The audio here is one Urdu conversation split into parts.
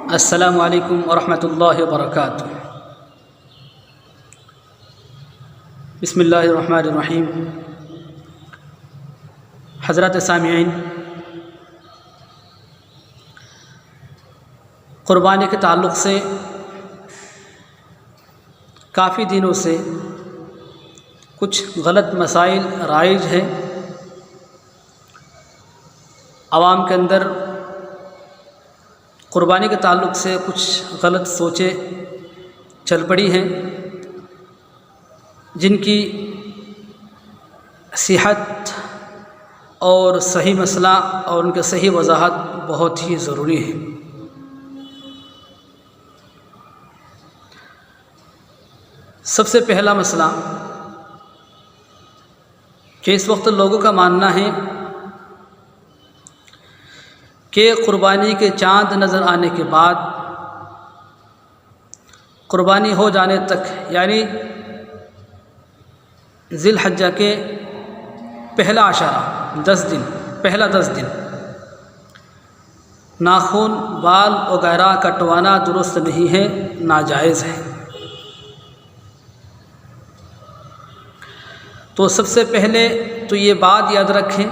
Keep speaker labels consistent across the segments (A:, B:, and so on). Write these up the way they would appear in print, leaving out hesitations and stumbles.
A: السلام علیکم ورحمۃ اللہ وبرکاتہ۔ بسم اللہ الرحمن الرحیم۔ حضرات سامعین، قربانی کے تعلق سے کافی دنوں سے کچھ غلط مسائل رائج ہیں، عوام کے اندر قربانی کے تعلق سے کچھ غلط سوچیں چل پڑی ہیں، جن کی صحت اور صحیح مسئلہ اور ان کے صحیح وضاحت بہت ہی ضروری ہے۔ سب سے پہلا مسئلہ کہ اس وقت لوگوں کا ماننا ہے کہ قربانی کے چاند نظر آنے کے بعد قربانی ہو جانے تک، یعنی ذی الحجہ کے پہلا 10 دن ناخن، بال وغیرہ کٹوانا درست نہیں ہے، ناجائز ہے۔ تو سب سے پہلے تو یہ بات یاد رکھیں،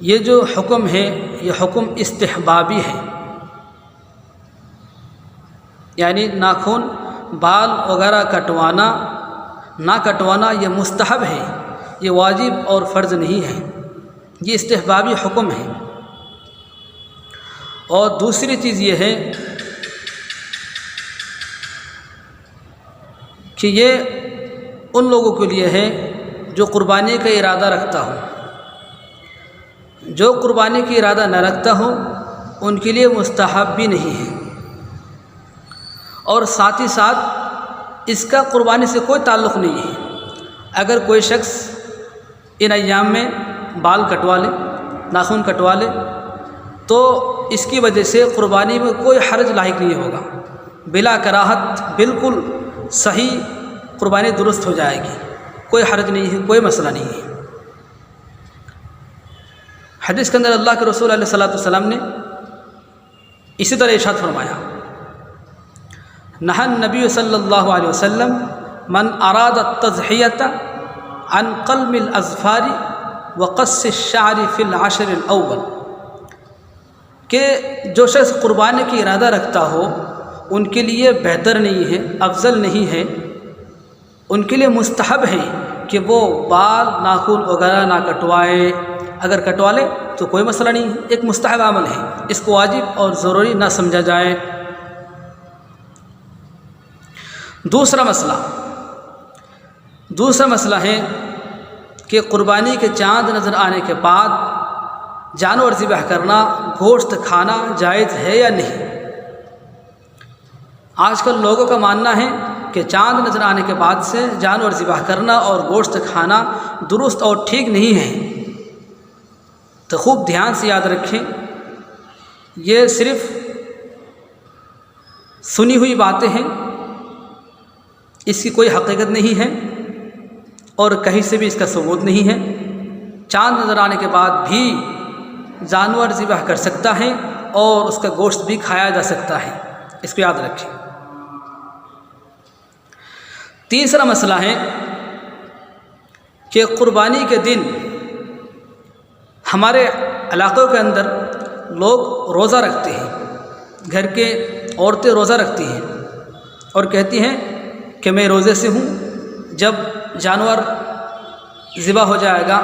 A: یہ جو حکم ہے یہ حکم استحبابی ہے، یعنی ناخن، بال وغیرہ نہ کٹوانا یہ مستحب ہے، یہ واجب اور فرض نہیں ہے، یہ استحبابی حکم ہے۔ اور دوسری چیز یہ ہے کہ یہ ان لوگوں کے لیے ہے جو قربانی کا ارادہ رکھتا ہو، جو قربانی کی ارادہ نہ رکھتا ہو ان کے لیے مستحب بھی نہیں ہے، اور ساتھ ہی ساتھ اس کا قربانی سے کوئی تعلق نہیں ہے۔ اگر کوئی شخص ان ایام میں بال کٹوا لے، ناخن کٹوا لے، تو اس کی وجہ سے قربانی میں کوئی حرج لاحق نہیں ہوگا، بلا کراہت بالکل صحیح قربانی درست ہو جائے گی، کوئی حرج نہیں ہے، کوئی مسئلہ نہیں ہے۔ حدیث کے اندر اللہ کے رسول علیہ الصلوۃ والسلام نے اسی طرح ارشاد فرمایا، نہى النبی صلی اللہ علیہ وسلم من اراد التضحیۃ عن قلم الاظفار وقص الشعر فی العشر الاول، کہ جو شخص قربانی کی ارادہ رکھتا ہو ان کے لیے بہتر نہیں ہے، افضل نہیں ہے، ان کے لیے مستحب ہے کہ وہ بال ناخن وغیرہ نہ کٹوائے۔ اگر کٹوا لے تو کوئی مسئلہ نہیں ہے، ایک مستحب عمل ہے، اس کو واجب اور ضروری نہ سمجھا جائے۔ دوسرا مسئلہ ہے کہ قربانی کے چاند نظر آنے کے بعد جانور ذبح کرنا، گوشت کھانا جائز ہے یا نہیں۔ آج کل لوگوں کا ماننا ہے کہ چاند نظر آنے کے بعد سے جانور ذبح کرنا اور گوشت کھانا درست اور ٹھیک نہیں ہے۔ تو خوب دھیان سے یاد رکھیں، یہ صرف سنی ہوئی باتیں ہیں، اس کی کوئی حقیقت نہیں ہے اور کہیں سے بھی اس کا ثبوت نہیں ہے۔ چاند نظر آنے کے بعد بھی جانور ذبح کر سکتا ہے اور اس کا گوشت بھی کھایا جا سکتا ہے، اس کو یاد رکھیں۔ تیسرا مسئلہ ہے کہ قربانی کے دن ہمارے علاقوں کے اندر لوگ روزہ رکھتے ہیں، گھر کے عورتیں روزہ رکھتی ہیں اور کہتی ہیں کہ میں روزے سے ہوں، جب جانور ذبح ہو جائے گا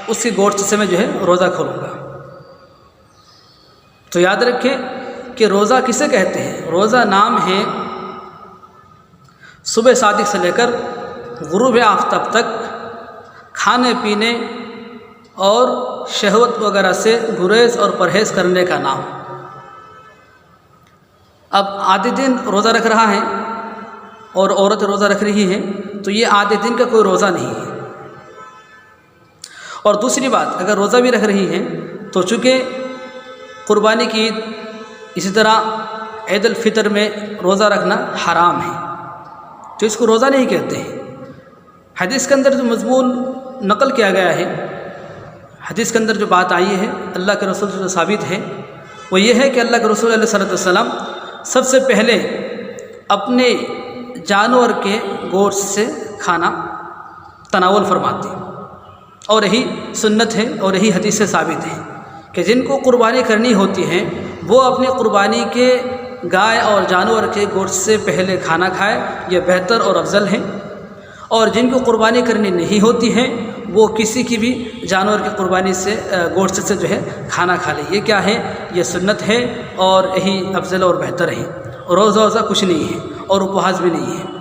A: اس کی گوشت سے میں روزہ کھولوں گا۔ تو یاد رکھیں کہ روزہ کسے کہتے ہیں؟ روزہ نام ہے صبح صادق سے لے کر غروب آفتاب تک کھانے پینے اور شہوت وغیرہ سے گریز اور پرہیز کرنے کا نام۔ اب آدھے دن روزہ رکھ رہا ہے اور عورت روزہ رکھ رہی ہے تو یہ آدھے دن کا کوئی روزہ نہیں ہے۔ اور دوسری بات، اگر روزہ بھی رکھ رہی ہے تو چونکہ قربانی کی عید، اسی طرح عید الفطر میں روزہ رکھنا حرام ہے، تو اس کو روزہ نہیں کہتے ہیں۔ حدیث کے اندر جو مضمون نقل کیا گیا ہے، حدیث کے اندر جو بات آئی ہے، اللہ کے رسول سے جو ثابت ہے، وہ یہ ہے کہ اللہ کے رسول علیہ صلی اللہ علیہ وسلم سب سے پہلے اپنے جانور کے گوشت سے کھانا تناول فرماتے ہیں، اور یہی سنت ہے اور یہی حدیث سے ثابت ہے کہ جن کو قربانی کرنی ہوتی ہے وہ اپنی قربانی کے گائے اور جانور کے گوشت سے پہلے کھانا کھائے، یہ بہتر اور افضل ہے۔ اور جن کو قربانی کرنی نہیں ہوتی ہے وہ کسی کی بھی جانور کی قربانی سے گوشت سے جو ہے کھانا کھا لے۔ یہ کیا ہے؟ یہ سنت ہے اور یہی افضل اور بہتر ہے، روزہ ووزہ کچھ نہیں ہے اور اپواس بھی نہیں ہے۔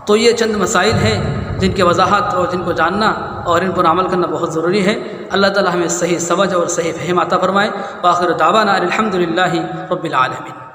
A: تو یہ چند مسائل ہیں جن کی وضاحت اور جن کو جاننا اور ان پر عمل کرنا بہت ضروری ہے۔ اللہ تعالی ہمیں صحیح سمجھ اور صحیح فہم عطا فرمائے۔ وآخر دعوانا الحمد للہ رب العالمین۔